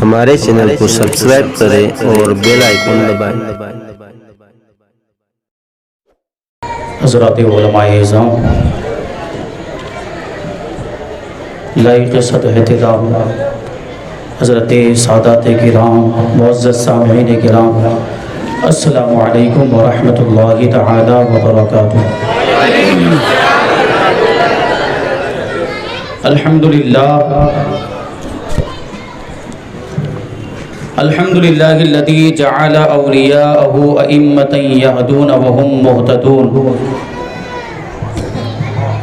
ہمارے چینل کو سبسکرائب کریں اور بیل آئیکن دبائیں۔ حضرات علماء اعظام، لائق صد احترام حضرت سادات کرام، معزز سامعین کرام، السلام علیکم ورحمۃ اللہ تعالی وبرکاتہ۔ الحمدللہ الذی جعل اولیاءہ ائمۃ یہدون وہم مہتدون،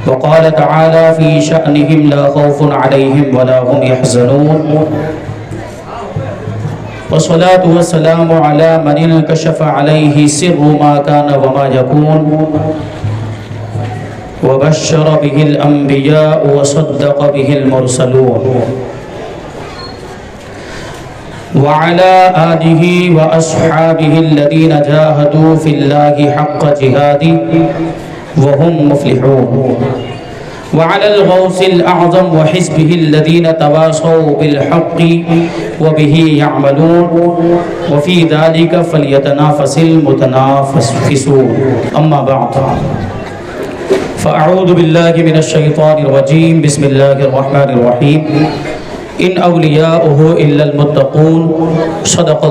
وقال تعالی فی شأنہم لا خوف علیہم ولا هم يحزنون، والصلاة والسلام علی من انکشف علیہ سر ما کان وما یکون، وبشر به الانبیاء وصدق به المرسلون، وعلى آلہ واصحابہ الذین جاہدوا فی اللہ حق جہادہ وهم مفلحون، وعلى الغوث الأعظم وحزبه الذين تواصوا بالحق وبه يعملون، وفي ذلك فليتنافس المتنافسون، أما بعد فأعوذ بالله من الشيطان الرجيم، بسم الله الرحمن الرحيم، إن أولياؤه إلا المتقون، صدق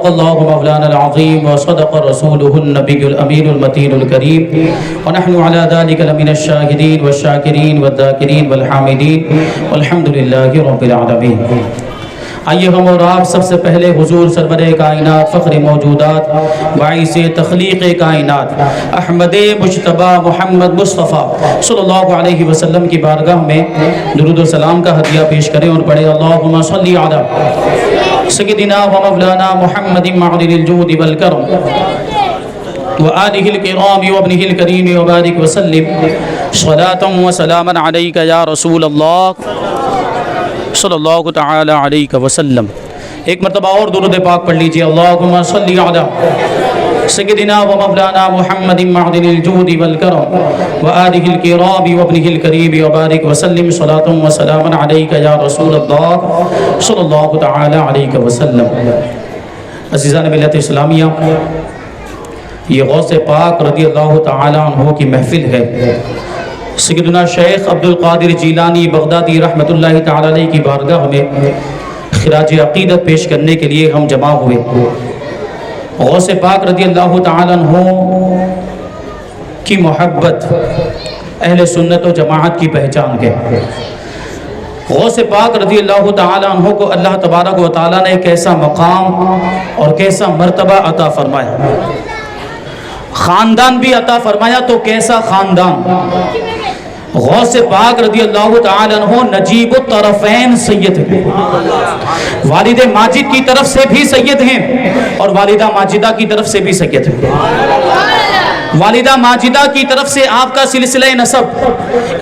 الله مولانا العظيم، وصدق رسوله النبي الأمين المتين الكريم، ونحن على ذلك لمن الشاهدين والشاكرين والذاكرين والحامدين، والحمد لله رب العالمين۔ آئیے ہم اور آپ سب سے پہلے حضور سرور کائنات، فخر موجودات، باعث تخلیق کائنات، احمد مجتبی محمد مصطفیٰ صلی اللہ علیہ وسلم کی بارگاہ میں درود و سلام کا ہدیہ پیش کریں اور پڑھیں اللہم صلی علی سیدنا و مولانا محمد معدن الجود والکرم وآلہ الکرام وابنہ الکریم وبارک وسلم صلاة و سلاما علیک یا رسول اللہ صلی اللہ تعالی علیہ وسلم۔ ایک مرتبہ اور درود پاک پڑھ لیجئے، اللہم صلی علی سیدنا و مولانا محمد معدن الجود والکرم وآلہ الکرام وابنہ الکریم وبارک وسلم صلاة و سلاما علیک یا رسول اللہ صلی اللہ تعالی علیہ وسلم۔ عزیزان ملت اسلامیہ، یہ غوث پاک رضی اللہ تعالی عنہ کی محفل ہے۔ سیدنا شیخ عبد القادر جیلانی بغدادی رحمت اللہ تعالی علیہ کی بارگاہ میں خراج عقیدت پیش کرنے کے لیے ہم جمع ہوئے۔ غوث پاک رضی اللہ تعالی عنہ کی محبت اہل سنت و جماعت کی پہچان ہے۔ غوث پاک رضی اللہ تعالی عنہ کو اللہ تبارک و تعالی نے کیسا مقام اور کیسا مرتبہ عطا فرمایا، خاندان بھی عطا فرمایا تو کیسا خاندان۔ غوث پاک رضی اللہ تعالی عنہ نجیب الطرفین سید ہیں، والد ماجد کی طرف سے بھی سید ہیں اور والدہ ماجدہ کی طرف سے بھی سید ہیں۔ والدہ ماجدہ کی طرف سے آپ کا سلسلہ نسب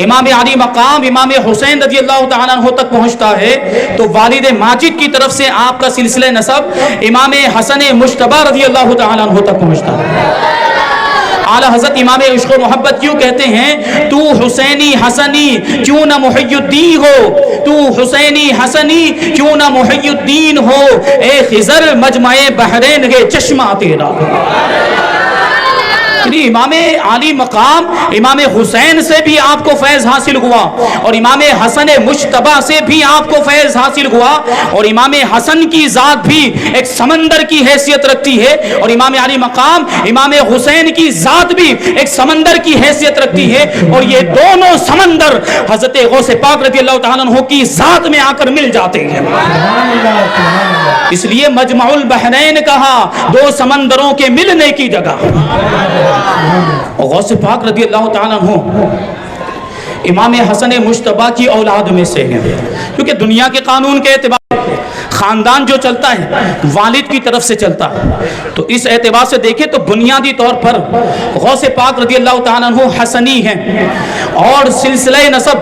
امام علی مقام امام حسین رضی اللہ تعالیٰ عنہ تک پہنچتا ہے، تو والد ماجد کی طرف سے آپ کا سلسلہ نسب امام حسن مجتبی رضی اللہ تعالیٰ عنہ تک پہنچتا ہے۔ اعلیٰ حضرت امام عشق و محبت کیوں کہتے ہیں تو حسینی حسنی کیوں نہ محی الدین ہو، تو حسینی حسنی کیوں نہ محی الدین ہو، اے خضر مجمع بحرین کے چشمہ تیرا۔ امام علی مقام امام حسین سے بھی آپ کو فیض حاصل ہوا اور امام حسن مجتبی سے بھی آپ کو فیض حاصل ہوا، اور امام حسن کی ذات بھی ایک سمندر کی حیثیت رکھتی ہے اور امام علی مقام امام حسین کی ذات بھی ایک سمندر کی حیثیت رکھتی ہے، اور یہ دونوں سمندر حضرت غوث پاک رضی اللہ تعالیٰ عنہ کی ذات میں آ کر مل جاتے ہیں۔ اس لیے مجمع البحرین کہا، دو سمندروں کے ملنے کی جگہ۔ غوث پاک رضی اللہ تعالیٰ عنہ امام حسن مجتبی کی اولاد میں سے ہیں، کیونکہ دنیا کے قانون کے اعتبار خاندان جو چلتا ہے والد کی طرف سے چلتا ہے، تو اس اعتبار سے دیکھیں تو بنیادی طور پر غوث پاک رضی اللہ تعالیٰ عنہ حسنی ہیں، اور سلسلہ نسب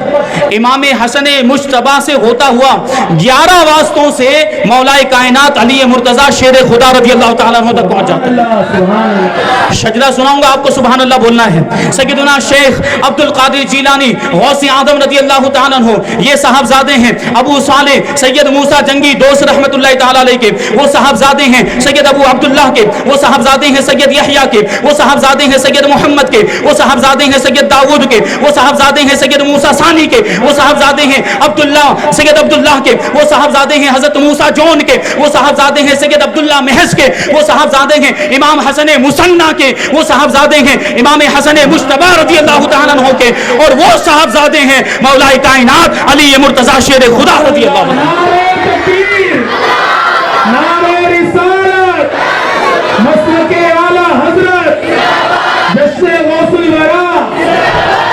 امام حسن مجتبی سے ہوتا ہوا 11 واسطوں سے مولا کائنات علی مرتضیٰ شیر خدا رضی اللہ تعالیٰ عنہ تک پہنچ جاتا ہے۔ شجرہ سناؤں گا آپ کو، سبحان اللہ بولنا ہے۔ سیدنا شیخ عبد القادر جیلانی غوث اعظم رضی اللہ تعالیٰ عنہ، یہ صاحبزادے ہیں ابو صالح سید موسیٰ جنگی دوست رحمت اللہ تعالیٰ علیہ کے، وہ صاحبزادے ہیں سید ابو عبداللہ کے، وہ صاحبزادے ہیں سید یحییٰ کے، وہ صاحبزادے ہیں سید محمد کے، وہ صاحبزادے ہیں سید داؤد کے، وہ صاحبزادے ہیں سید موسیٰ ثانی کے، وہ صاحبزادے ہیں عبداللہ سید عبداللہ کے، وہ صاحبزادے ہیں حضرت موسیٰ جون کے، وہ صاحبزادے ہیں سید عبداللہ محض کے، وہ صاحبزادے ہیں امام حسن مصنع کے، وہ صاحبزادے ہیں امام حسن مجتبی رضی اللہ تعالیٰ عنہ کے، اور وہ صاحبزادے ہیں مولا کائنات علی مرتضیٰ شیر خدا رضی اللہ عنہ۔ نعرہ رسالت، مسلک اعلیٰ حضرت جشن غوث الورا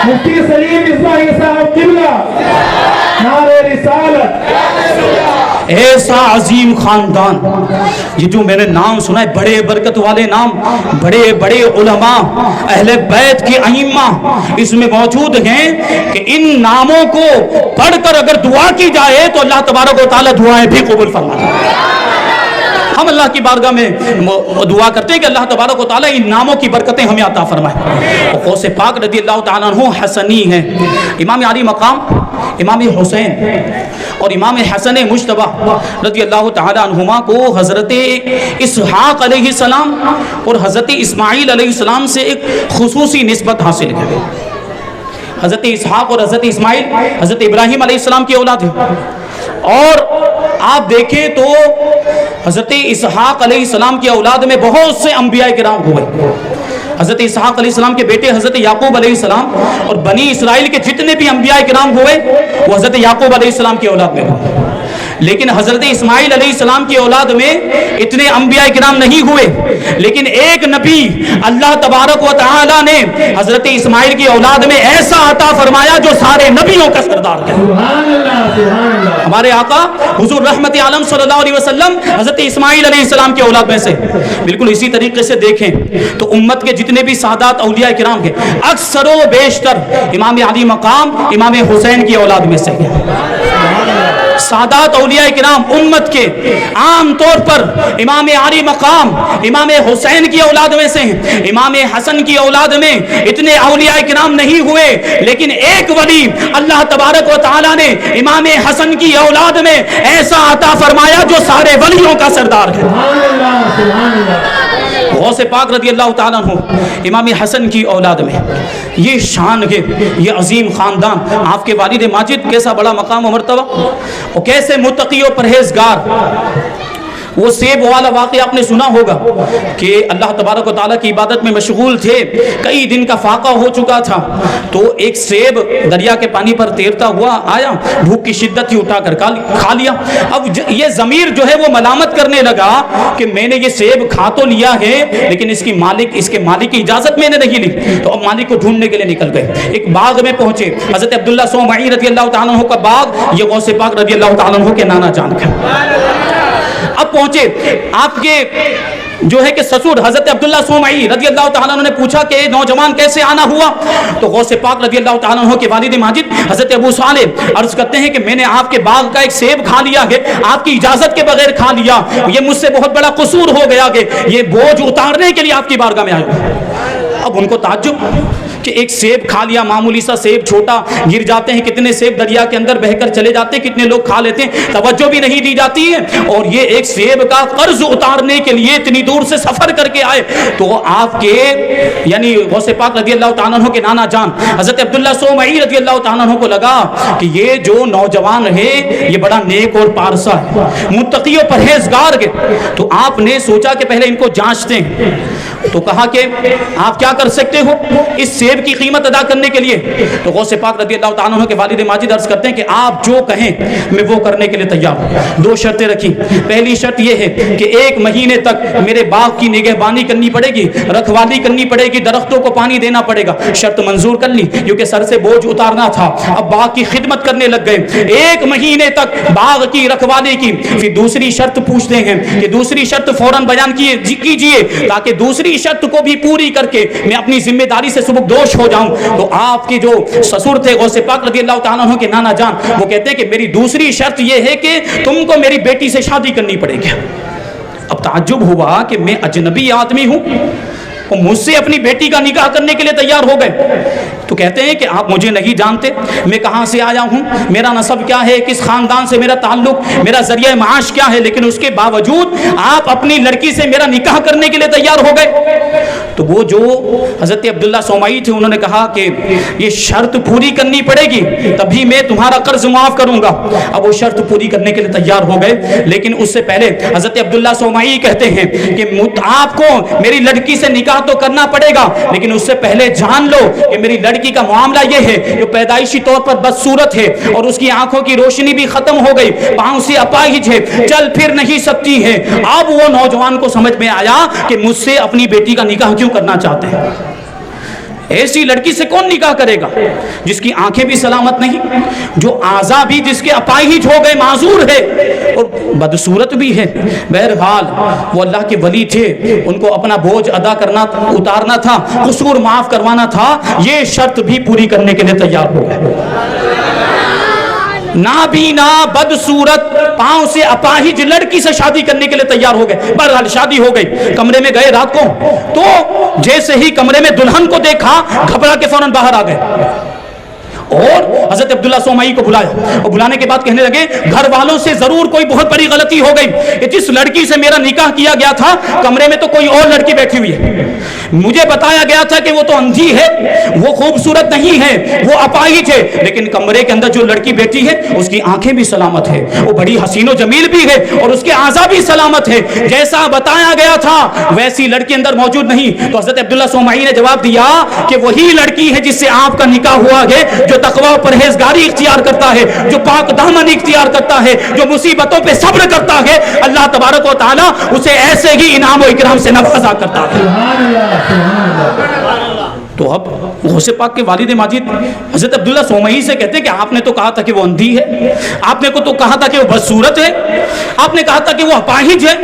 مفتی سلیم اسماعیل صاحب قبلہ، نعرہ رسالت۔ ایسا عظیم خاندان، یہ جو میں نے نام سنا ہے، بڑے برکت والے نام، بڑے بڑے علماء اہل بیت کی ائمہ اس میں موجود ہیں کہ ان ناموں کو پڑھ کر اگر دعا کی جائے تو اللہ تبارک و تعالی دعائیں بھی قبول فرماتا ہے۔ ہم اللہ کی بارگاہ میں دعا کرتے ہیں کہ اللہ تبارک و تعالی ان ناموں کی برکتیں ہمیں عطا فرمائے۔ غوث پاک رضی اللہ تعالیٰ عنہ حسنی ہیں، امام علی مقام، امام حسین اور امام حسن مجتبی رضی اللہ تعالیٰ عنہما کو حضرت اسحاق علیہ السلام اور حضرت اسماعیل علیہ السلام سے ایک خصوصی نسبت حاصل ہے۔ حضرت اسحاق اور حضرت اسماعیل حضرت ابراہیم علیہ السلام کی اولاد ہیں، اور آپ دیکھیں تو حضرت اسحاق علیہ السلام کی اولاد میں بہت سے انبیاء کرام ہوئے۔ حضرت اسحاق علیہ السلام کے بیٹے حضرت یعقوب علیہ السلام اور بنی اسرائیل کے جتنے بھی انبیاء کرام ہوئے وہ حضرت یعقوب علیہ السلام کی اولاد میں ہوئے، لیکن حضرت اسماعیل علیہ السلام کی اولاد میں اتنے انبیاء کرام نہیں ہوئے، لیکن ایک نبی اللہ تبارک و تعالی نے حضرت اسماعیل کی اولاد میں ایسا عطا فرمایا جو سارے نبیوں کا سردار ہے۔ سبحان اللہ، سبحان اللہ۔ ہمارے آقا حضور رحمت عالم صلی اللہ علیہ وسلم حضرت اسماعیل علیہ السلام کی اولاد میں سے۔ بالکل اسی طریقے سے دیکھیں تو امت کے جتنے بھی سادات اولیاء کرام ہیں اکثر و بیشتر امام علی مقام، امام حسین کی اولاد میں سے ہیں۔ سادات اولیاء کرام امت کے عام طور پر امام علی مقام، امام حسین کی اولاد میں سے ہیں۔ امام حسن کی اولاد میں اتنے اولیاء کرام نہیں ہوئے، لیکن ایک ولی اللہ تبارک و تعالی نے امام حسن کی اولاد میں ایسا عطا فرمایا جو سارے ولیوں کا سردار ہے۔ سبحان اللہ، سبحان اللہ۔ غوث پاک رضی اللہ تعالیٰ عنہ امام حسن کی اولاد میں یہ شان ہے، یہ عظیم خاندان، آپ کے والد ماجد کیسا بڑا مقام و مرتبہ، اور کیسے متقی و پرہیزگار۔ وہ سیب والا واقعہ آپ نے سنا ہوگا کہ اللہ تبارک و تعالیٰ کی عبادت میں مشغول تھے، کئی دن کا فاقہ ہو چکا تھا، تو ایک سیب دریا کے پانی پر تیرتا ہوا آیا، بھوک کی شدت تھی، اٹھا کر کھا لیا۔ اب یہ ضمیر جو ہے وہ ملامت کرنے لگا کہ میں نے یہ سیب کھا تو لیا ہے لیکن اس کے مالک کی اجازت میں نے نہیں لی، تو اب مالک کو ڈھونڈنے کے لیے نکل گئے۔ ایک باغ میں پہنچے، حضرت عبداللہ صومعی رضی اللہ تعالیٰ عنہ کا باغ، یہ غوث پاک رضی اللہ تعالیٰ عنہ کے نانا جان کا۔ اب پہنچے، آپ کے جو ہے کہ سسر حضرت عبداللہ صومعی رضی اللہ تعالیٰ عنہ نے پوچھا کہ نوجوان کیسے آنا ہوا، تو غوث پاک رضی اللہ تعالیٰ عنہ کے والد ماجد حضرت ابو صالح عرض کرتے ہیں کہ میں نے آپ کے باغ کا ایک سیب کھا لیا ہے، آپ کی اجازت کے بغیر کھا لیا، یہ مجھ سے بہت بڑا قصور ہو گیا کہ یہ بوجھ اتارنے کے لیے آپ کی بارگاہ میں آیا۔ اب ان کو تعجب کہ ایک سیب کھا لیا، معمولی سا سیب، چھوٹا، گر جاتے ہیں کتنے سیب دریا کے اندر بہہ کر چلے جاتے ہیں، کتنے لوگ کھا لیتے ہیں، توجہ بھی نہیں دی جاتی ہے، اور یہ ایک سیب کا قرض اتارنے کے لیے اتنی دور سے سفر کر کے آئے۔ تو آپ کے یعنی غوث پاک رضی اللہ تعالیٰ عنہ کے نانا جان حضرت عبداللہ صومعی رضی اللہ تعالیٰ عنہ کو لگا کہ یہ جو نوجوان ہے یہ بڑا نیک اور پارسا ہے، متقی و پرہیزگار ہے، تو آپ نے سوچا کہ پہلے ان کو جانچتے ہیں۔ تو کہا کہ آپ کیا کر سکتے ہو اس سیب کی قیمت ادا کرنے کے لیے؟ تو غوث پاک رضی اللہ تعالیٰ عنہ کے والد ماجد عرض کرتے ہیں کہ آپ جو کہیں میں وہ کرنے کے لیے تیار ہوں۔ 2 شرطیں رکھی۔ پہلی شرط یہ ہے کہ 1 مہینے تک میرے باغ کی نگہبانی کرنی پڑے گی، رکھوالی کرنی پڑے گی، درختوں کو پانی دینا پڑے گا۔ شرط منظور کر لی کیونکہ سر سے بوجھ اتارنا تھا، اب باغ کی خدمت کرنے لگ گئے 1 مہینے تک باغ کی رکھوالی کی۔ پھر دوسری شرط پوچھتے ہیں کہ دوسری شرط فوراً بیان کیجئے تاکہ دوسری شرط کو بھی پوری کر کے میں اپنی ذمہ داری سے سبکدوش ہو جاؤں۔ تو آپ کے جو سسر تھے غوث پاک رضی اللہ تعالیٰ عنہ کے نانا جان، وہ کہتے ہیں کہ میری دوسری شرط یہ ہے کہ تم کو میری بیٹی سے شادی کرنی پڑے گی۔ اب تعجب ہوا کہ میں اجنبی آدمی ہوں، مجھ سے اپنی بیٹی کا نکاح کرنے کے لیے تیار ہو گئے۔ تو کہتے ہیں کہ آپ مجھے نہیں جانتے، میں کہاں سے آیا ہوں، میرا نسب کیا ہے، کس خاندان سے میرا تعلق، میرا ذریعہ معاش کیا ہے، لیکن اس کے باوجود آپ اپنی لڑکی سے میرا نکاح کرنے کے لیے تیار ہو گئے۔ تو وہ جو حضرت عبداللہ سومعی تھے انہوں نے کہا کہ یہ شرط پوری کرنی پڑے گی تبھی میں تمہارا قرض معاف کروں گا۔ اب وہ شرط پوری کرنے کے لیے تیار ہو گئے، لیکن اس سے پہلے حضرت عبداللہ سومعی کہتے ہیں کہ آپ کو میری لڑکی سے نکاح تو کرنا پڑے گا، لیکن اس سے پہلے جان لو کہ میری لڑکی کا معاملہ یہ ہے جو پیدائشی طور پر بدصورت ہے اور اس کی آنکھوں کی روشنی بھی ختم ہو گئی، پاؤں سے اپاہج ہے، چل پھر نہیں سکتی ہے۔ اب وہ نوجوان کو سمجھ میں آیا کہ مجھ سے اپنی بیٹی کا نکاح کیوں کرنا چاہتے ہیں، ایسی لڑکی سے کون نکاح کرے گا جس کی آنکھیں بھی سلامت نہیں، جو اعضاء بھی جس کے اپاہج ہو گئے معذور ہے اور بدصورت بھی ہے۔ بہرحال وہ اللہ کے ولی تھے، ان کو اپنا بوجھ ادا کرنا اتارنا تھا، قصور معاف کروانا تھا، یہ شرط بھی پوری کرنے کے لیے تیار ہو گئے۔ نابینا بدصورت پاؤں سے اپاہج لڑکی سے شادی کرنے کے لیے تیار ہو گئے۔ بہرحال شادی ہو گئی، کمرے میں گئے رات کو، تو جیسے ہی کمرے میں دلہن کو دیکھا گھبرا کے فوراً باہر آ گئے اور حضرت عبداللہ سومعی کو بلایا اور بلانے کے بعد کہنے لگے گھر والوں سے ضرور کوئی بہت بڑی غلطی ہو گئی کہ جس لڑکی سے میرا نکاح کیا گیا تھا کمرے میں تو کوئی اور لڑکی بیٹھی ہوئی ہے، مجھے بتایا گیا تھا کہ وہ تو اندھی ہے، وہ خوبصورت نہیں ہے، وہ اپاہج ہے، لیکن کمرے کے اندر جو لڑکی بیٹھی ہے اس کی آنکھیں بھی سلامت ہے، وہ بڑی حسین و جمیل بھی ہے اور اس کے اعضاء بھی سلامت ہے، جیسا بتایا گیا تھا ویسی لڑکی اندر موجود نہیں۔ تو حضرت عبداللہ سومعی نے جواب دیا کہ وہی لڑکی ہے جس سے آپ کا نکاح ہوا ہے، جو تقوی و پرہیزگاری اختیار کرتا ہے، جو پاک دامن اختیار کرتا ہے، جو مصیبتوں پہ صبر کرتا ہے، اللہ تبارک و تعالی اسے ایسے ہی انعام و اکرام سے نوازا کرتا ہے۔ سبحان اللہ، سبحان اللہ۔ تو اب غوث پاک کے والد ماجد حضرت عبداللہ سومعی سے کہتے ہیں کہ آپ نے تو کہا تھا کہ وہ اندھی ہے، آپ نے تو کہا تھا کہ وہ بدصورت ہے، آپ نے کہا تھا کہ وہ اپاہج ہے،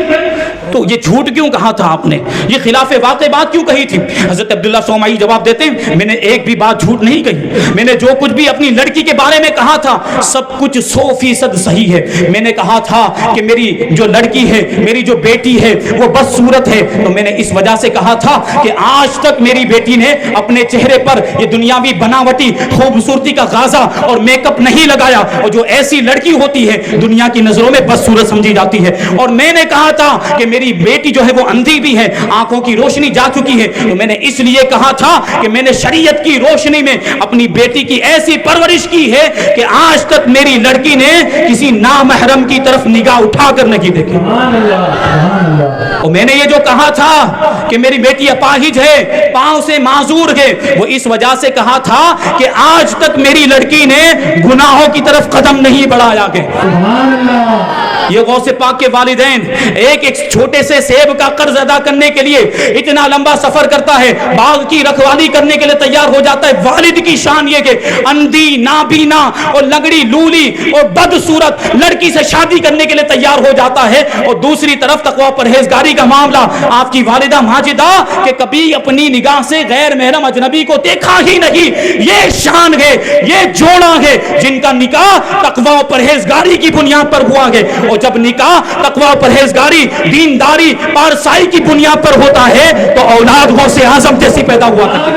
تو یہ جھوٹ کیوں کہا تھا آپ نے، یہ خلاف واقع بات کیوں کہی تھی؟ حضرت عبداللہ سومعی جواب دیتے ہیں میں نے ایک بھی بات جھوٹ نہیں کہی، میں نے جو کچھ بھی اپنی لڑکی کے بارے میں کہا تھا سب کچھ 100% صحیح ہے۔ میں نے کہا تھا کہ میری جو لڑکی ہے، میری جو بیٹی ہے وہ بدصورت ہے، تو میں نے اس وجہ سے کہا تھا کہ آج تک میری بیٹی نے اپنے چہرے پر یہ دنیاوی بناوٹی خوبصورتی کا غازہ اور میک اپ نہیں لگایا، اور جو ایسی لڑکی ہوتی ہے دنیا کی نظروں میں بدصورت سمجھی جاتی ہے۔ اور میں نے کہا تھا کہ میری بیٹی جو ہے وہ اندھی بھی ہے، آنکھوں کی روشنی جا چکی ہے، تو میں نے اس لیے کہا تھا کہ میں نے شریعت کی روشنی میں اپنی بیٹی کی ایسی پرورش کی ہے کہ آج تک میری لڑکی نے کسی نامحرم کی طرف نگاہ اٹھا کر نہیں دیکھی۔ سبحان اللہ، سبحان اللہ۔ اور میں نے یہ جو کہا تھا کہ میری بیٹی اپاہج ہے، پاؤں سے معذور ہے، وہ اس وجہ سے کہا تھا کہ آج تک میری لڑکی نے گناہوں کی طرف قدم نہیں بڑھایا کہ سبحان اللہ۔ یہ غوث پاک کے والدین ایک چھوٹے سے سیب کا قرض ادا کرنے کے لیے اتنا لمبا سفر کرتا ہے، باغ کی رکھوالی کرنے کے لیے تیار ہو جاتا ہے۔ والد کی شان یہ کہ اندھی، نابینا اور لنگڑی لولی اور بدصورت لڑکی سے شادی کرنے کے لیے تیار ہو جاتا ہے، اور دوسری طرف تقوی پرہیزگاری کا معاملہ آپ کی والدہ ماجدہ کہ کبھی اپنی نگاہ سے غیر محرم اجنبی کو دیکھا ہی نہیں، یہ شان ہے، یہ جوڑا ہے جن کا نکاح تقوی و پرہیزگاری کی بنیاد پر ہوا ہے، اور جب نکاح تقوی و پرہیزگاری، دینداری، پارسائی کی بنیاد پر ہوتا ہے تو اولاد غوث اعظم جیسی پیدا ہوا کرتی ہے۔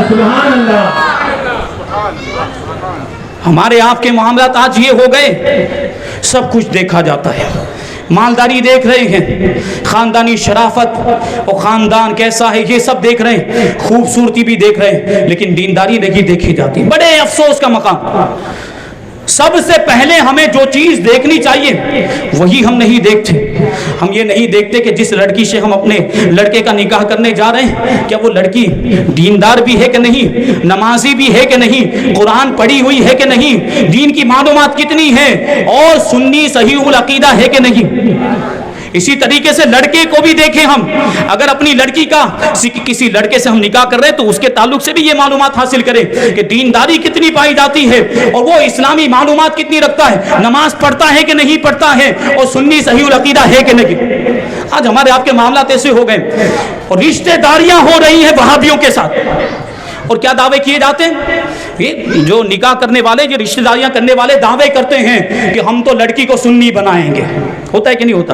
سبحان اللہ۔ ہمارے آپ کے معاملات آج یہ ہو گئے، سب کچھ دیکھا جاتا ہے، مالداری دیکھ رہے ہیں، خاندانی شرافت اور خاندان کیسا ہے یہ سب دیکھ رہے ہیں، خوبصورتی بھی دیکھ رہے ہیں، لیکن دینداری نہیں دیکھی جاتی۔ بڑے افسوس کا مقام، سب سے پہلے ہمیں جو چیز دیکھنی چاہیے وہی ہم نہیں دیکھتے۔ ہم یہ نہیں دیکھتے کہ جس لڑکی سے ہم اپنے لڑکے کا نکاح کرنے جا رہے ہیں کیا وہ لڑکی دیندار بھی ہے کہ نہیں، نمازی بھی ہے کہ نہیں، قرآن پڑھی ہوئی ہے کہ نہیں، دین کی معلومات کتنی ہے، اور سنی صحیح العقیدہ ہے کہ نہیں۔ اسی طریقے سے لڑکے کو بھی دیکھیں ہم، اگر اپنی لڑکی کا کسی لڑکے سے ہم نکاح کر رہے ہیں تو اس کے تعلق سے بھی یہ معلومات حاصل کریں کہ دینداری کتنی پائی جاتی ہے اور وہ اسلامی معلومات کتنی رکھتا ہے، نماز پڑھتا ہے کہ نہیں پڑھتا ہے، اور سنی صحیح العقیدہ ہے کہ نہیں۔ آج ہمارے آپ کے معاملات ایسے ہو گئے اور رشتہ داریاں ہو رہی ہیں وہابیوں کے ساتھ، اور کیا دعوے کیے جاتے ہیں، یہ جو نکاح کرنے والے، یہ رشتہ داریاں کرنے والے دعوے کرتے ہیں کہ ہم تو لڑکی کو سنی بنائیں گے۔ ہوتا ہے کہ نہیں ہوتا؟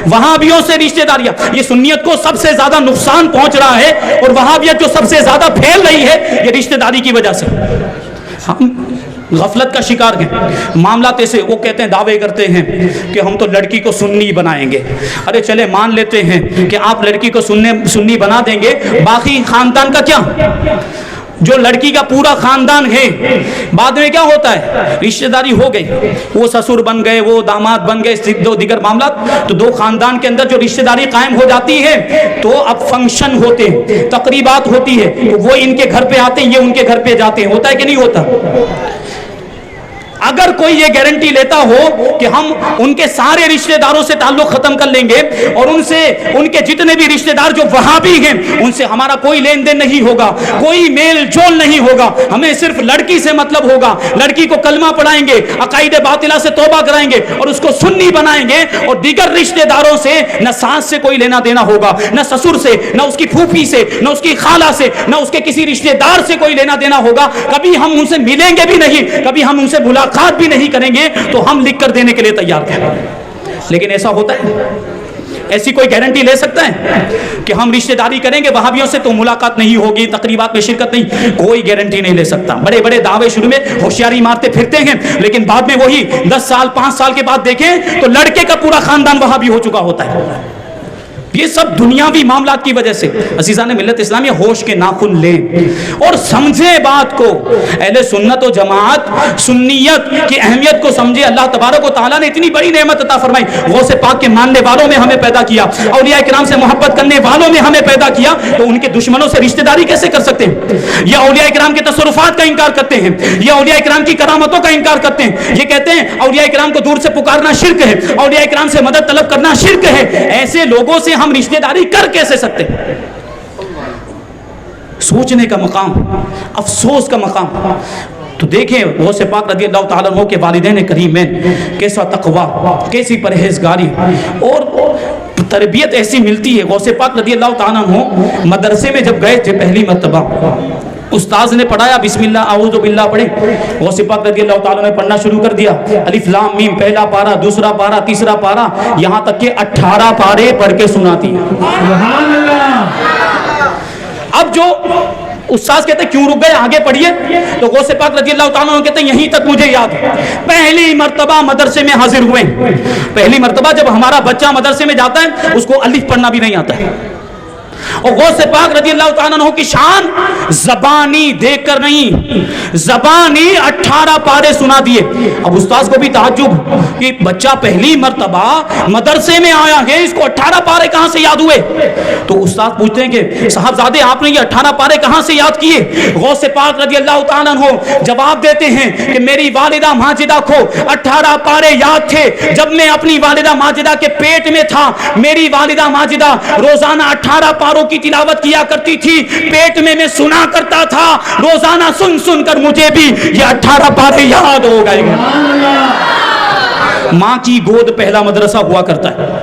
وہابیوں سے رشتہ داریاں، یہ سنیت کو سب سے زیادہ نقصان پہنچ رہا ہے، اور وہابیت جو سب سے زیادہ پھیل رہی ہے یہ رشتہ داری کی وجہ سے۔ ہم غفلت کا شکار ہیں، معاملات ایسے، وہ کہتے ہیں، دعوے کرتے ہیں کہ ہم تو لڑکی کو سنی بنائیں گے۔ ارے چلے مان لیتے ہیں کہ آپ لڑکی کو سنی بنا دیں گے، باقی خاندان کا کیا؟ جو لڑکی کا پورا خاندان ہے، بعد میں کیا ہوتا ہے، رشتہ داری ہو گئی، وہ سسر بن گئے، وہ داماد بن گئے، دو دیگر معاملات، تو دو خاندان کے اندر جو رشتہ داری قائم ہو جاتی ہے تو اب فنکشن ہوتے ہیں، تقریبات ہوتی ہے، تو وہ ان کے گھر پہ آتے ہیں، یہ ان کے گھر پہ جاتے ہیں۔ ہوتا ہے کہ نہیں ہوتا؟ اگر کوئی یہ گارنٹی لیتا ہو کہ ہم ان کے سارے رشتہ داروں سے تعلق ختم کر لیں گے اور ان کے جتنے بھی رشتہ دار جو وہابی ہیں ان سے ہمارا کوئی لین دین نہیں ہوگا، کوئی میل جول نہیں ہوگا، ہمیں صرف لڑکی سے مطلب ہوگا، لڑکی کو کلمہ پڑھائیں گے، عقائد باطلہ سے توبہ کرائیں گے اور اس کو سنی بنائیں گے، اور دیگر رشتہ داروں سے نہ ساس سے کوئی لینا دینا ہوگا، نہ سسر سے، نہ اس کی پھوپھی سے، نہ اس کی خالہ سے، نہ اس کے کسی رشتہ دار سے کوئی لینا دینا ہوگا، کبھی ہم ان سے ملیں گے بھی نہیں، کبھی ہم ان سے ملاقات بھی نہیں کریں گے، تو ہم لکھ کر دینے کے لیے تیار ہیں۔ لیکن ایسا ہوتا ہے؟ ایسی کوئی گارنٹی لے سکتا ہے کہ ہم رشتہ داری کریں گے وہابیوں سے تو ملاقات نہیں ہوگی، تقریبات میں شرکت نہیں؟ کوئی گارنٹی نہیں لے سکتا۔ بڑے بڑے دعوے شروع میں ہوشیاری مارتے پھرتے ہیں، لیکن بعد میں وہی 10 سال 5 سال کے بعد دیکھیں تو لڑکے کا پورا خاندان وہابی ہو چکا ہوتا ہے۔ یہ سب دنیاوی معاملات کی وجہ سے۔ عزیزان ملت اسلامیہ، ہوش کے ناخن لیں اور سمجھیں بات کو۔ اہل سنت و جماعت سنیت کی اہمیت کو سمجھے۔ اللہ تبارک و تعالیٰ نے اتنی بڑی نعمت عطا فرمائی، غوث پاک کے ماننے والوں میں ہمیں پیدا کیا، اولیاء کرام سے محبت کرنے والوں میں ہمیں پیدا کیا، تو ان کے دشمنوں سے رشتہ داری کیسے کر سکتے ہیں؟ یہ اولیاء کرام کے تصرفات کا انکار کرتے ہیں، یہ اولیاء کرام کی کرامتوں کا انکار کرتے ہیں، یہ کہتے ہیں اولیاء کرام کو دور سے پکارنا شرک ہے، اولیاء کرام سے مدد طلب کرنا شرک ہے۔ ایسے لوگوں سے ہم رشتہ داری کر کیسے سکتے ہیں؟ سوچنے کا مقام، افسوس کا مقام۔ تو دیکھیں غوث پاک رضی اللہ تعالیٰ عنہ کے والدین کریمین کیسا تقوی، کیسی پرہیزگاری اور تربیت ایسی ملتی ہے۔ غوث پاک رضی اللہ تعالیٰ عنہ مدرسے میں جب گئے تھے پہلی مرتبہ، استاذ نے پڑھایا، بسم اللہ اعوذ باللہ پڑھے، غوث پاک رضی اللہ تعالیٰ نے پڑھنا شروع کر دیا، الف لام میم، پہلا پارہ، دوسرا پارہ، تیسرا پارہ، یہاں تک کہ 18 پارے پڑھ کے سناتی ہیں۔ سبحان اللہ۔ اب جو استاذ کہتے ہیں کیوں رک گئے، آگے پڑھیے، تو غوث پاک رضی اللہ تعالیٰ عنہ کہتے ہیں یہیں تک مجھے یاد ہے، پہلی مرتبہ مدرسے میں حاضر ہوئے، پہلی مرتبہ جب ہمارا بچہ مدرسے میں جاتا ہے اس کو الف پڑھنا بھی نہیں آتا ہے، اور غوث پاک رضی اللہ تعالیٰ عنہ کی شان زبانی دیکھ کر نہیں، زبانی 18 پارے سنا دیے۔ اب استاذ کو بھی تعجب کہ بچہ پہلی مرتبہ مدرسے میں آیا ہے، اس کو 18 پارے کہاں سے یاد ہوئے؟ تو استاذ پوچھتے ہیں کہ صاحبزادے آپ نے یہ 18 پارے کہاں سے یاد کیے؟ غوث پاک رضی اللہ تعالیٰ عنہ جواب دیتے ہیں کہ میری والدہ ماجدہ کو 18 پارے یاد تھے، جب میں اپنی والدہ ماجدہ کے پیٹ میں تھا، میری والدہ ماجدہ روزانہ 18 پاروں کی تلاوت کیا کرتی تھی، پیٹ میں میں سنا کرتا تھا، روزانہ سن سن کر مجھے بھی یہ 18 پارے یاد ہو گئے۔ ماں کی گود پہلا مدرسہ ہوا کرتا ہے،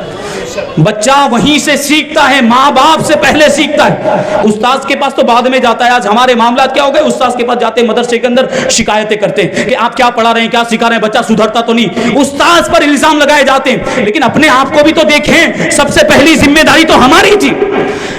بچہ وہیں سے سیکھتا ہے، ماں باپ سے پہلے سیکھتا ہے، استاذ کے پاس تو بعد میں جاتا ہے۔ آج ہمارے معاملات کیا ہو گئے، استاذ کے پاس جاتے ہیں، مدرسے کے اندر شکایتیں کرتے ہیں کہ آپ کیا پڑھا رہے ہیں، کیا سکھا رہے ہیں، بچہ سدھرتا تو نہیں، استاذ پر الزام لگائے جاتے ہیں۔ لیکن اپنے آپ کو بھی تو دیکھیں، سب سے پہلی ذمہ داری تو ہماری تھی۔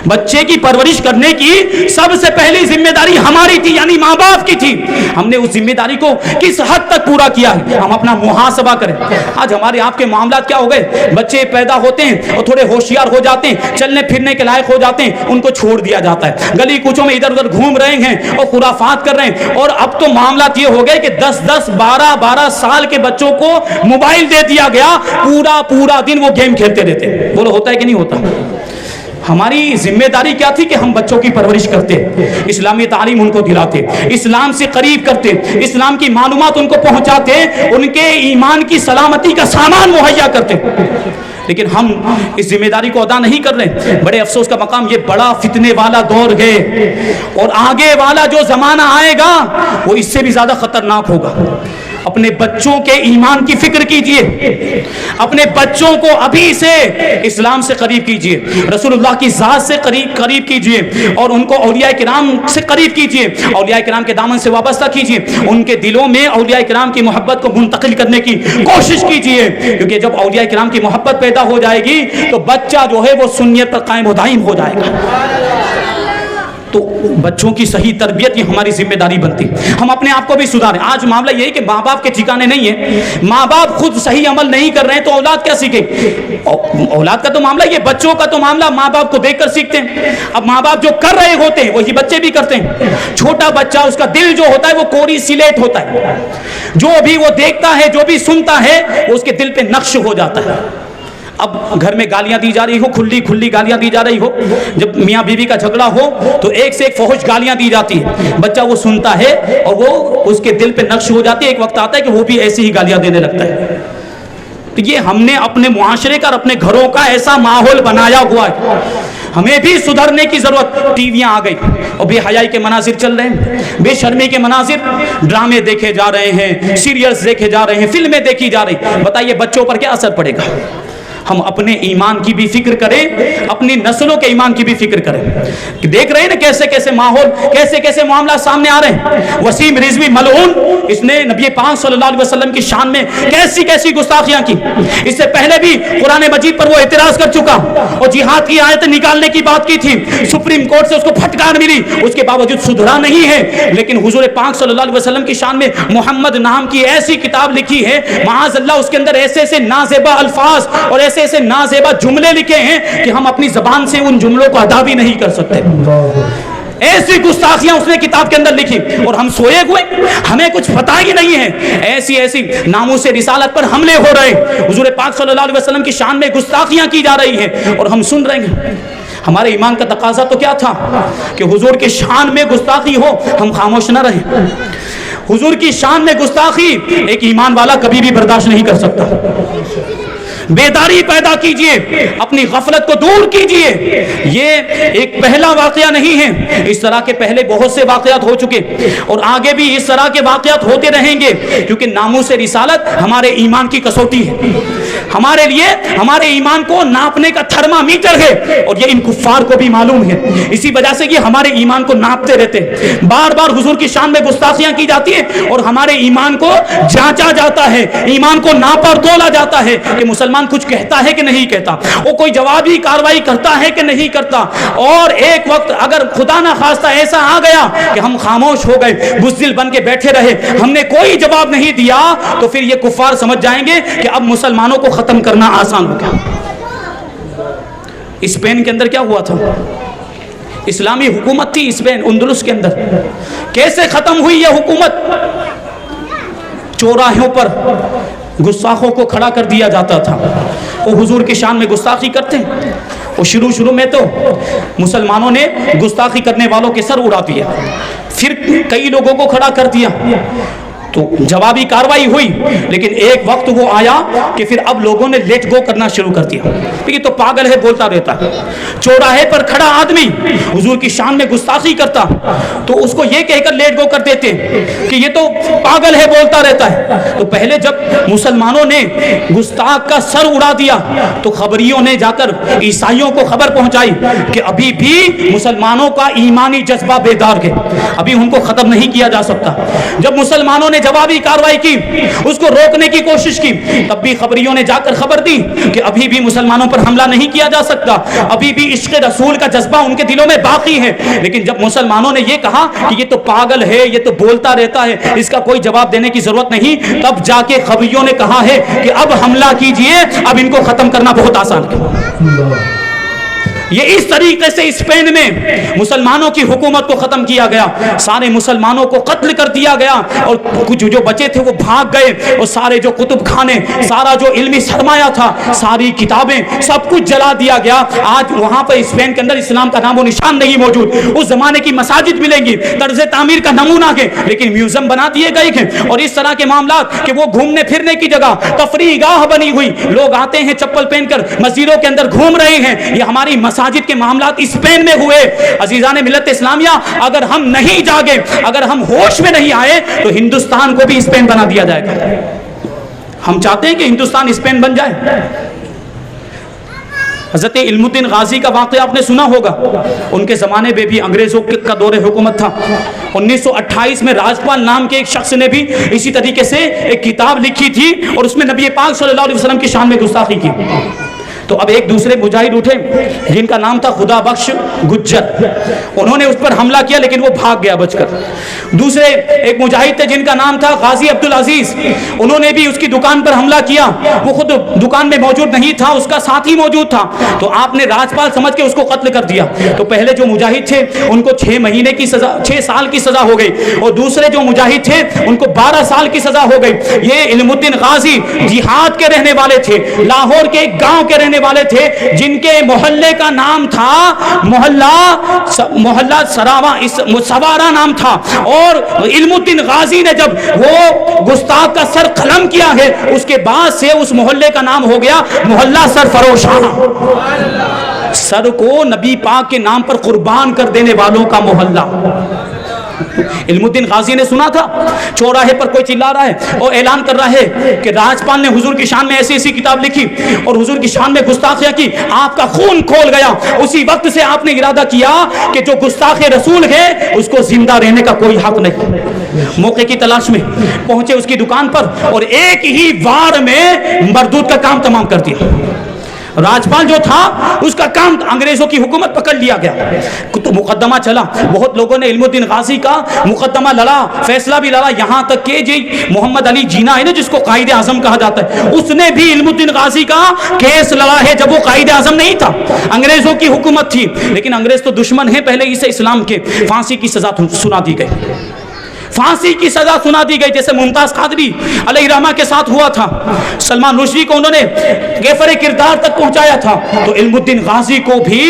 بچے کی پرورش کرنے کی سب سے پہلی ذمہ داری ہماری تھی، یعنی ماں باپ کی تھی. ہم نے اس ذمہ داری کو کس حد تک پورا کیا ہے؟ ہم اپنا محاسبہ کریں. آج ہمارے آپ کے معاملات کیا ہو گئے؟ بچے پیدا ہوتے ہیں اور تھوڑے ہوشیار ہو جاتے ہیں، چلنے پھرنے کے لائق ہو جاتے ہیں، ان کو چھوڑ دیا جاتا ہے، گلی کوچوں میں ادھر ادھر گھوم رہے ہیں اور خرافات کر رہے ہیں. اور اب تو معاملات یہ ہو گئے کہ 10 12 سال کے بچوں کو موبائل دے دیا گیا، پورا دن وہ گیم کھیلتے رہتے. بولو ہوتا ہے کہ نہیں ہوتا؟ ہماری ذمہ داری کیا تھی کہ ہم بچوں کی پرورش کرتے، اسلامی تعلیم ان کو دلاتے، اسلام سے قریب کرتے، اسلام کی معلومات ان کو پہنچاتے، ان کے ایمان کی سلامتی کا سامان مہیا کرتے. لیکن ہم اس ذمہ داری کو ادا نہیں کر رہے. بڑے افسوس کا مقام، یہ بڑا فتنے والا دور ہے اور آگے والا جو زمانہ آئے گا وہ اس سے بھی زیادہ خطرناک ہوگا. اپنے بچوں کے ایمان کی فکر کیجئے، اپنے بچوں کو ابھی سے اسلام سے قریب کیجئے، رسول اللہ کی ذات سے قریب کیجئے اور ان کو اولیاء کرام سے قریب کیجئے، اولیاء کرام کے دامن سے وابستہ کیجئے، ان کے دلوں میں اولیاء کرام کی محبت کو منتقل کرنے کی کوشش کیجئے. کیونکہ جب اولیاء کرام کی محبت پیدا ہو جائے گی تو بچہ جو ہے وہ سنت پر قائم و دائم ہو جائے گا. تو بچوں کی صحیح تربیت یہ ہماری ذمہ داری بنتی. ہم اپنے آپ کو بھی سدھاریں. آج معاملہ یہ ہے کہ ماں باپ کے ٹھکانے نہیں ہے، ماں باپ خود صحیح عمل نہیں کر رہے ہیں تو اولاد کیا سیکھے؟ اولاد کا تو معاملہ یہ، بچوں کا تو معاملہ ماں باپ کو دیکھ کر سیکھتے ہیں. اب ماں باپ جو کر رہے ہوتے ہیں وہی بچے بھی کرتے ہیں. چھوٹا بچہ، اس کا دل جو ہوتا ہے وہ کوری سلیٹ ہوتا ہے، جو بھی وہ دیکھتا ہے، جو بھی سنتا ہے وہ اس کے دل پہ نقش ہو جاتا ہے. اب گھر میں گالیاں دی جا رہی ہو، کھلی گالیاں دی جا رہی ہو، جب میاں بیوی کا جھگڑا ہو تو ایک سے ایک فحش گالیاں دی جاتی ہیں. بچہ وہ سنتا ہے اور وہ اس کے دل پہ نقش ہو جاتی ہے. ایک وقت آتا ہے کہ وہ بھی ایسی ہی گالیاں دینے لگتا ہے. تو یہ ہم نے اپنے معاشرے کا اور اپنے گھروں کا ایسا ماحول بنایا ہوا ہے. ہمیں بھی سدھرنے کی ضرورت. ٹی ویاں آ گئی اور بے حیائی کے مناظر چل رہے ہیں، بے شرمی کے مناظر، ڈرامے دیکھے جا رہے ہیں، سیریلز دیکھے جا رہے ہیں، فلمیں دیکھی جا رہی. بتائیے بچوں پر کیا اثر پڑے گا؟ ہم اپنے ایمان کی بھی فکر کریں، اپنی نسلوں کے ایمان کی بھی فکر کریں. دیکھ رہے ہیں نا کیسے کیسے ماحول، کیسے کیسے معاملات سامنے آ رہے ہیں. وسیم رضوی ملعون، اس نے نبی پاک صلی اللہ علیہ وسلم کی شان میں کیسی کیسی گستاخیاں کی. اس سے پہلے بھی قرآن مجید پر وہ اعتراض کر چکا اور جہاد کی آیت نکالنے کی بات کی تھی. سپریم کورٹ سے اس کو پھٹکار ملی، اس کے باوجود سدھرا نہیں ہے. لیکن حضور پاک صلی اللہ علیہ وسلم کی شان میں محمد نام کی ایسی کتاب لکھی ہے، معاذ اللہ اس کے اندر ایسے ایسے نازیبا الفاظ اور ایسے ایسے نازیبا جملے لکھے ہیں کہ ہم اپنی زبان سے ان جملوں کو ادا بھی نہیں کر سکتے. ایسی گستاخیاں اس نے کتاب کے اندر لکھی اور ہم سوئے ہوئے، ہمیں کچھ پتہ ہی نہیں ہے. ایسی ناموس رسالت پر حملے ہو رہے، حضور پاک صلی اللہ علیہ وسلم کی شان میں گستاخیاں کی جا رہی ہیں اور ہم سن رہے ہیں. ہمارے ایمان کا تقاضا تو کیا تھا کہ حضور کی شان میں گستاخی ہو ہم خاموش نہ رہیں. حضور کی شان میں گستاخی ایک ایمان والا کبھی بھی برداشت نہیں کر سکتا. بیداری پیدا کیجئے، اپنی غفلت کو دور کیجئے. یہ ایک پہلا واقعہ نہیں ہے، اس طرح کے پہلے بہت سے واقعات ہو چکے اور آگے بھی اس طرح کے واقعات ہوتے رہیں گے. کیونکہ ناموس رسالت ہمارے ایمان کی کسوٹی ہے، ہمارے لیے ہمارے ایمان کو ناپنے کا تھرمامیٹر ہے اور یہ ان کفار کو بھی معلوم ہے. اسی وجہ سے یہ ہمارے ایمان کو ناپتے رہتے. بار بار حضور کی شان میں گستاخیاں کی جاتی ہیں اور ہمارے ایمان کو جانچا جاتا ہے، ایمان کو ناپا اور تولا جاتا ہے کہ مسلمان کچھ کہتا ہے کہ نہیں کہتا، وہ کوئی جوابی کاروائی کرتا ہے کہ نہیں کرتا. اور ایک وقت اگر خدا نہ خواستہ ایسا آ گیا کہ ہم خاموش ہو گئے، بزدل بن کے بیٹھے رہے، ہم نے کوئی جواب نہیں دیا، تو پھر یہ کفار سمجھ جائیں گے کہ اب مسلمانوں کو ختم کرنا آسان ہو گیا. اسپین کے اندر کیا ہوا تھا؟ اسلامی حکومت تھی اسپین، اندلس کے اندر. کیسے ختم ہوئی یہ حکومت؟ چوراہوں پر گستاخوں کو کھڑا کر دیا جاتا تھا. وہ حضور کی شان میں گستاخی کرتے ہیں. وہ شروع میں تو مسلمانوں نے گستاخی کرنے والوں کے سر اڑا دیا، پھر کئی لوگوں کو کھڑا کر دیا تو جوابی کاروائی ہوئی. لیکن ایک وقت وہ آیا کہ پھر اب لوگوں نے لیٹ گو کرنا شروع کر دیا. یہ تو پاگل ہے، بولتا رہتا ہے. چوراہے پر کھڑا آدمی حضور کی شان میں گستاخی کرتا تو اس کو یہ کہہ کر لیٹ گو کر دیتے کہ یہ تو پاگل ہے، بولتا رہتا ہے. تو پہلے جب مسلمانوں نے گستاخ کا سر اڑا دیا تو خبریوں نے جا کر عیسائیوں کو خبر پہنچائی کہ ابھی بھی مسلمانوں کا ایمانی جذبہ بیدار ہے، ابھی ان کو ختم نہیں کیا جا سکتا. جب مسلمانوں نے جوابی کارروائی کی, اس کو روکنے کی کوشش کی, تب بھی خبریوں نے جا کر خبر دی کہ ابھی بھی مسلمانوں پر حملہ نہیں کیا جا سکتا, ابھی بھی عشق رسول کا جذبہ ان کے دلوں میں باقی ہے. لیکن جب مسلمانوں نے یہ کہا کہ یہ تو پاگل ہے, یہ تو بولتا رہتا ہے, اس کا کوئی جواب دینے کی ضرورت نہیں, تب جا کے خبریوں نے کہا ہے کہ اب حملہ کیجئے, اب ان کو ختم کرنا بہت آسان ہے. یہ اس طریقے سے اسپین میں مسلمانوں کی حکومت کو ختم کیا گیا, سارے مسلمانوں کو قتل کر دیا گیا, اور کچھ جو بچے تھے وہ بھاگ گئے, اور سارے جو کتب خانے, سارا جو علمی سرمایہ تھا, ساری کتابیں, سب کچھ جلا دیا گیا. آج وہاں پر اسپین کے اندر اسلام کا نام و نشان نہیں موجود. اس زمانے کی مساجد ملیں گی, طرز تعمیر کا نمونہ ہے, لیکن میوزیم بنا دیے گئے ہیں, اور اس طرح کے معاملات کہ وہ گھومنے پھرنے کی جگہ, تفریح گاہ بنی ہوئی, لوگ آتے ہیں چپل پہن کر مسجدوں کے اندر گھوم رہے ہیں. یہ ہماری مساجد کے معاملات اسپین میں ہوئے. عزیزان ملت اسلامیہ, اگر ہم نہیں جاگے, اگر ہم ہوش میں نہیں آئے, تو ہندوستان کو بھی اسپین بنا دیا جائے گا. ہم چاہتے ہیں کہ ہندوستان اسپین بن جائے. حضرت علم الدین غازی کا واقعہ آپ نے سنا ہوگا. ان کے زمانے میں بھی انگریزوں کا دور حکومت تھا. 1928 میں راجپال نام کے ایک شخص نے بھی اسی طریقے سے ایک کتاب لکھی تھی, اور اس میں نبی پاک صلی اللہ علیہ وسلم کی شان میں گستاخی کی. تو اب ایک دوسرے مجاہد اٹھے جن کا نام تھا خدا بخش گجر, انہوں نے اس پر حملہ کیا, لیکن وہ بھاگ گیا بچ کر. دوسرے ایک مجاہد تھے جن کا نام تھا غازی عبدالعزیز, انہوں نے بھی اس کی دکان پر حملہ کیا. وہ خود دکان میں موجود نہیں تھا, اس کا ساتھی موجود تھا, تو آپ نے راجپال سمجھ کے اس کو قتل کر دیا. تو پہلے جو مجاہد تھے ان کو 6 مہینے کی سزا, 6 سال کی سزا ہو گئی, اور دوسرے جو مجاہد تھے ان کو 12 سال کی سزا ہو گئی. یہ علم الدین غازی جہاد کے رہنے والے تھے, لاہور کے ایک گاؤں کے رہنے والے تھے, جن کے محلے کا نام تھا محلہ سوارا نام تھا. اور علم الدین غازی نے جب وہ گستاخ کا سر قلم کیا ہے, اس کے بعد سے اس محلے کا نام ہو گیا محلہ سرفروشاں. سر کو نبی پاک کے نام پر قربان کر دینے والوں کا محلہ. علم الدین غازی نے سنا تھا چوراہے پر کوئی چلا رہا ہے اور اعلان کر رہا ہے کہ راجپال نے حضور کی شان میں ایسی ایسی کتاب لکھی اور حضور کی شان میں گستاخیاں کی, آپ کا خون کھول گیا. اسی وقت سے آپ نے ارادہ کیا کہ جو گستاخ رسول ہے اس کو زندہ رہنے کا کوئی حق نہیں. موقع کی تلاش میں پہنچے اس کی دکان پر, اور ایک ہی وار میں مردود کا کام تمام کر دیا. راجپال جو تھا اس کا کام, انگریزوں کی حکومت پکڑ لیا گیا. تو مقدمہ چلا, بہت لوگوں نے علم الدین غازی کا مقدمہ لڑا, فیصلہ بھی لڑا, یہاں تک کہ جی محمد علی جینا ہے نا جس کو قائد اعظم کہا جاتا ہے, اس نے بھی علم الدین غازی کا کیس لڑا ہے جب وہ قائد اعظم نہیں تھا, انگریزوں کی حکومت تھی. لیکن انگریز تو دشمن ہیں پہلے ہی سے اسلام کے. پھانسی کی سزا سنا دی گئی, پھانسی کی سزا سنا دی گئی, جیسے ممتاز قادری علیہ رحمہ کے ساتھ ہوا تھا. سلمان رشدی کو انہوں نے گیفر کردار تک پہنچایا تھا, تو علم الدین غازی کو بھی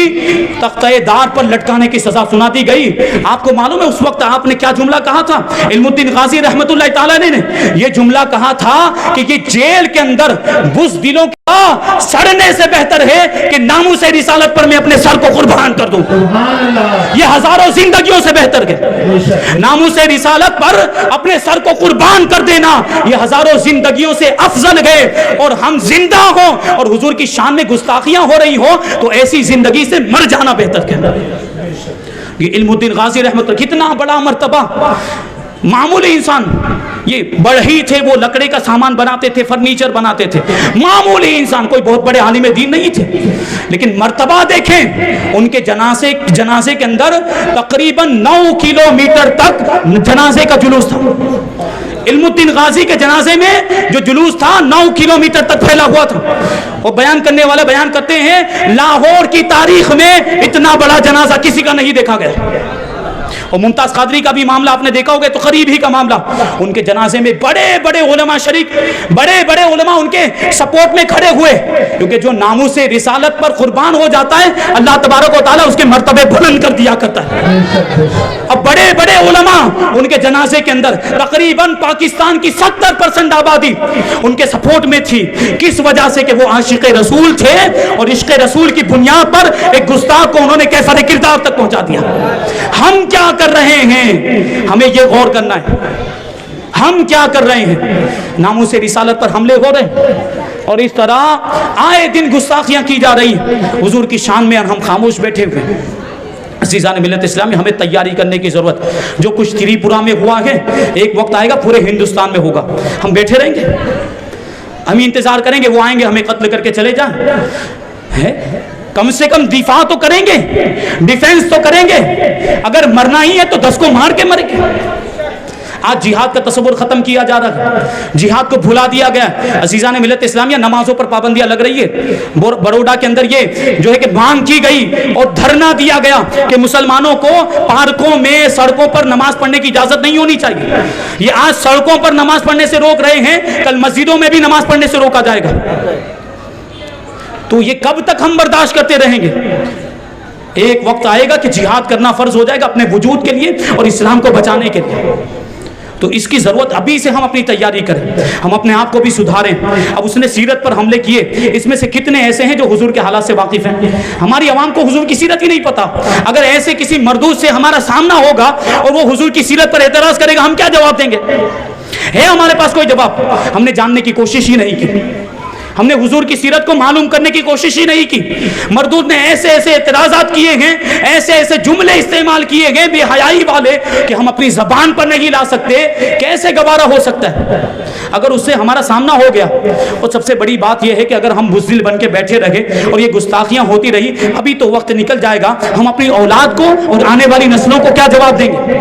تختہ دار پر لٹکانے کی سزا سنا دی گئی. آپ کو معلوم ہے اس وقت آپ نے کیا جملہ کہا تھا؟ علم الدین غازی رحمت اللہ تعالی نے یہ جملہ کہا تھا کہ یہ جیل کے اندر بزدلوں کا سڑنے سے بہتر ہے کہ ناموس رسالت پر میں اپنے سر کو قربان کر دوں. یہ ہزاروں زندگیوں سے بہتر ہے. ناموس رسالت پر اپنے سر کو قربان کر دینا یہ ہزاروں زندگیوں سے افضل ہے. اور ہم زندہ ہوں اور حضور کی شان میں گستاخیاں ہو رہی ہو تو ایسی زندگی سے مر جانا بہتر ہے. یہ علم الدین غازی رحمت اللہ کتنا بڑا مرتبہ, معمولی انسان, یہ بڑھئی تھے, وہ لکڑے کا سامان بناتے تھے, فرنیچر بناتے تھے, معمولی انسان, کوئی بہت بڑے عالم دین نہیں تھے. لیکن مرتبہ دیکھیں, ان کے جنازے کے اندر تقریباً 9 کلومیٹر تک جنازے کا جلوس تھا. علم الدین غازی کے جنازے میں جو جلوس تھا 9 کلومیٹر تک پھیلا ہوا تھا. اور بیان کرنے والے بیان کرتے ہیں لاہور کی تاریخ میں اتنا بڑا جنازہ کسی کا نہیں دیکھا گیا. اور ممتاز قادری کا بھی معاملہ آپ نے دیکھا ہوگا, تو قریب ہی کا معاملہ, ان کے جنازے میں بڑے بڑے علماء شریک, بڑے بڑے علماء ان کے سپورٹ میں کھڑے ہوئے, کیونکہ جو ناموس رسالت پر قربان ہو جاتا ہے اللہ تبارک و تعالیٰ اس کے مرتبے بلند کر دیا کرتا ہے. اب بڑے بڑے علماء ان کے جنازے کے اندر, تقریباً پاکستان کی 70% آبادی ان کے سپورٹ میں تھی. کس وجہ سے؟ کہ وہ عاشق رسول تھے, اور عشق رسول کی بنیاد پر ایک گستاخ کو انہوں نے کیفر کردار تک پہنچا دیا. ہم کیا کر رہے ہیں, ہمیں یہ غور کرنا ہے, ہم کیا کر رہے ہیں. ناموس رسالت پر حملے ہو رہے ہیں, اور اس طرح آئے دن گستاخیاں کی جا رہی ہیں حضور کی شان میں, اور ہم خاموش بیٹھے ہوئے ہیں. عزیزان ملت اسلامی، ہمیں تیاری کرنے کی ضرورت. جو کچھ تریپورہ میں ہوا ہے ایک وقت آئے گا پورے ہندوستان میں ہوگا. ہم بیٹھے رہیں گے؟ ہم انتظار کریں گے وہ آئیں گے ہمیں قتل کر کے چلے جائیں؟ کم سے کم دفاع تو کریں گے، ڈیفینس تو کریں گے. اگر مرنا ہی ہے تو 10 کو مار کے مریں گے. آج جہاد کا تصور ختم کیا جا رہا ہے، جہاد کو بھلا دیا گیا. عزیزان ملت اسلامیہ، نمازوں پر پابندیاں لگ رہی ہے. بروڈا کے اندر یہ جو ہے کہ مانگ کی گئی اور دھرنا دیا گیا کہ مسلمانوں کو پارکوں میں، سڑکوں پر نماز پڑھنے کی اجازت نہیں ہونی چاہیے. یہ آج سڑکوں پر نماز پڑھنے سے روک رہے ہیں، کل مسجدوں میں بھی نماز پڑھنے سے روکا جائے گا. تو یہ کب تک ہم برداشت کرتے رہیں گے؟ ایک وقت آئے گا کہ جہاد کرنا فرض ہو جائے گا اپنے وجود کے لیے اور اسلام کو بچانے کے لیے. تو اس کی ضرورت ابھی سے ہم اپنی تیاری کریں، ہم اپنے آپ کو بھی سدھاریں. اب اس نے سیرت پر حملے کیے، اس میں سے کتنے ایسے ہیں جو حضور کے حالات سے واقف ہیں؟ ہماری عوام کو حضور کی سیرت ہی نہیں پتا. اگر ایسے کسی مردود سے ہمارا سامنا ہوگا اور وہ حضور کی سیرت پر اعتراض کرے گا، ہم کیا جواب دیں گے؟ ہے ہمارے پاس کوئی جواب؟ ہم نے جاننے کی کوشش ہی نہیں کی، ہم نے حضور کی سیرت کو معلوم کرنے کی کوشش ہی نہیں کی. مردود نے ایسے ایسے اعتراضات کیے ہیں، ایسے ایسے جملے استعمال کیے گئے بے حیائی والے کہ ہم اپنی زبان پر نہیں لا سکتے. کیسے گوارا ہو سکتا ہے اگر اس سے ہمارا سامنا ہو گیا؟ اور سب سے بڑی بات یہ ہے کہ اگر ہم بزدل بن کے بیٹھے رہے اور یہ گستاخیاں ہوتی رہی، ابھی تو وقت نکل جائے گا، ہم اپنی اولاد کو اور آنے والی نسلوں کو کیا جواب دیں گے؟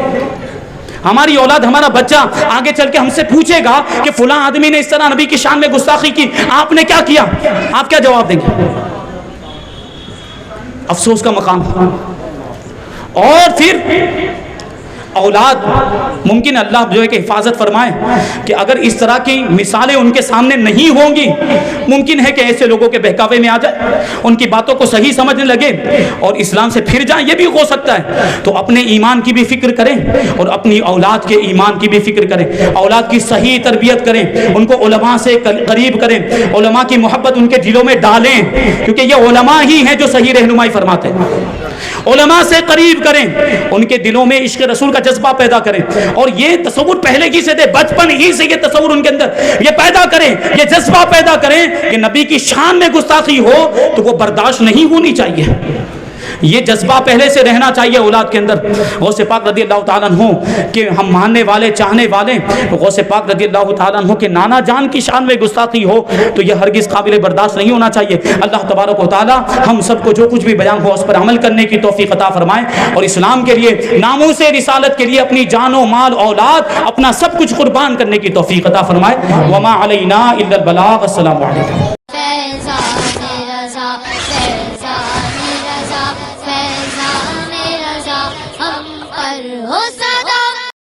ہماری اولاد، ہمارا بچہ آگے چل کے ہم سے پوچھے گا کہ فلاں آدمی نے اس طرح نبی کی شان میں گستاخی کی، آپ نے کیا کیا؟ آپ کیا جواب دیں گے؟ افسوس کا مقام. اور پھر اولاد، ممکن اللہ جو ہے کہ حفاظت فرمائے کہ اگر اس طرح کی مثالیں ان کے سامنے نہیں ہوں گی، ممکن ہے کہ ایسے لوگوں کے بہکاوے میں آ جائے، ان کی باتوں کو صحیح سمجھنے لگے اور اسلام سے پھر جائیں. یہ بھی ہو سکتا ہے. تو اپنے ایمان کی بھی فکر کریں اور اپنی اولاد کے ایمان کی بھی فکر کریں. اولاد کی صحیح تربیت کریں، ان کو علماء سے قریب کریں، علماء کی محبت ان کے دلوں میں ڈالیں، کیونکہ یہ علماء ہی ہیں جو صحیح رہنمائی فرماتے ہیں. علماء سے قریب کریں، ان کے دلوں میں عشق رسول کا جذبہ پیدا کریں. اور یہ تصور پہلے ہی سے دے، بچپن ہی سے یہ تصور ان کے اندر یہ پیدا کریں، یہ جذبہ پیدا کریں کہ نبی کی شان میں گستاخی ہو تو وہ برداشت نہیں ہونی چاہیے. یہ جذبہ پہلے سے رہنا چاہیے اولاد کے اندر. غوث پاک رضی اللہ تعالیٰ عنہ کہ ہم ماننے والے، چاہنے والے، غوث پاک رضی اللہ تعالیٰ عنہ کہ نانا جان کی شان میں گستاخی ہو تو یہ ہرگز قابل برداشت نہیں ہونا چاہیے. اللہ تبارک و تعالیٰ ہم سب کو جو کچھ بھی بیان ہو اس پر عمل کرنے کی توفیق عطا فرمائے اور اسلام کے لیے، ناموس رسالت کے لیے اپنی جان و مال، اولاد، اپنا سب کچھ قربان کرنے کی توفیق عطا فرمائے. وما علینا الا البلاغ. السلام علیکم.